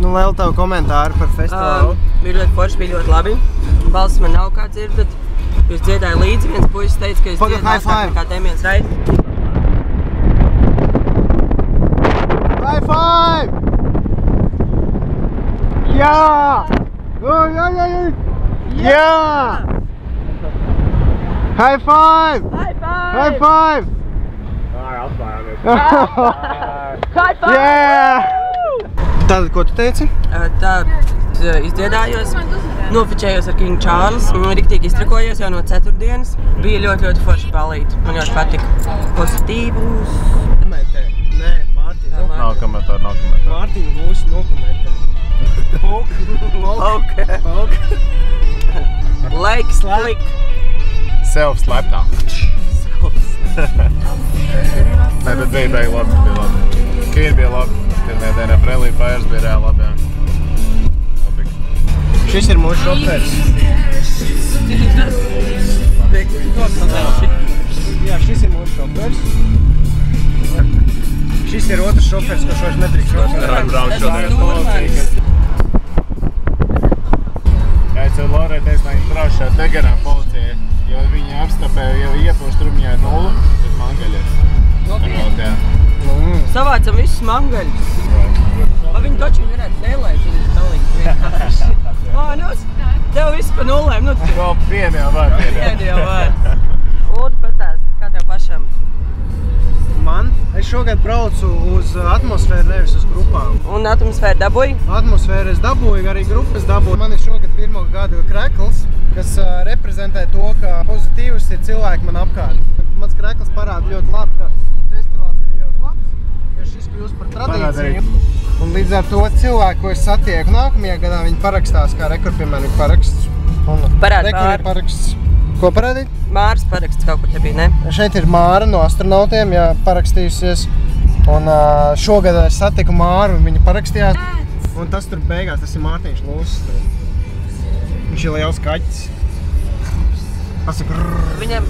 Nu, Lēl, tavu komentāru par festivālu. Bija ļoti forši, bija ļoti labi. Balsts man nav kā dzirdat. Jūs dziedāju līdzi, viens puisis teica, ka jūs dziedat ātrāk nekā Demiens Raid. High five! Jā! Jā! High five! High five! High five! High five! Jā! Tātad, ko tu teici? Tā, izdziedājos, nofičējos ar King Charles, riktīgi iztrakojos jau no ceturtdienas. Bija ļoti forši balīt, man ļoti patika. Pozitīvus. Komentē. Nē, Mārtiņ. Nav komentāru. Mārtiņ mūsu nokomentē. Pauk. Like, slick. Self-slaptā. Nē, bet bija labi. Kīri bija labi. Pirmajā dienā Friendly Fires bija reāli labi, jā. Šis ir mūsu šoferis. Jā, šis ir mūsu šoferis. Šis ir otrs šoferis, ko šoši nedrīkst Jāicer Lorē teica, lai viņi brauc šeit negarām policijai, jo viņi apstapēja jau iepošu trumņā 0, bet mangaļi. Savācam visus mangaļus. Viņi taču varētu nēlēt, viņi stalīgi vienkārši. Tev viss pa nulēm, nu tu. Vēl vienu jau var. Lūdzu, patāst, kā tev pašam? Man? Es šogad braucu uz atmosfēru, nevis uz grupām. Un atmosfēru dabūji? Atmosfēru es dabūju, arī grupas dabūju. Man ir šogad pirmo gadu krekls, kas reprezentē to, ka pozitīvs ir cilvēki man apkārt. Mans krekls parāda ļoti labi, ka festivāls ir ļoti labs, ja šis kļūst par tradīciju. Un līdz ar to cilvēku, ko es satieku nākamajā gadā, viņi parakstās, kā rekord, piemēram, ir paraksts. Parādi Rekord ir paraksts. Ko parādīt? Māras paraksts kaut kur te bija, ne? Šeit ir Māra no Astronautiem, jā, parakstījusies. Un šogad es satiku Māru un viņa parakstījās. Un tas tur beigās, tas ir Mārtiņš Lūsis. Viņš ir liels kaķis. Pasaka rrrr.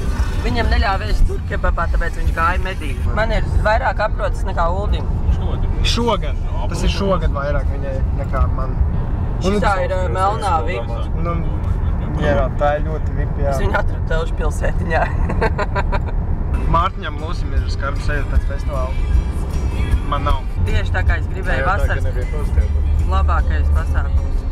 Viņam neļāvies tur kebabā, tāpēc viņš gāja medīt. Man ir vairāk aprotas nekā Uldim. Šogad. Tas ir šogad vairāk viņai nekā man. Šitā ir melnā vipa. Jā, tā ir ļoti vipa, jā. Es viņu atradu Telšu pilsētiņā. Mārtiņam Lūsim ir skarbu sajūta pēc festivāla. Man nav. Tieši tā kā es gribēju vasaras labākais pasākums.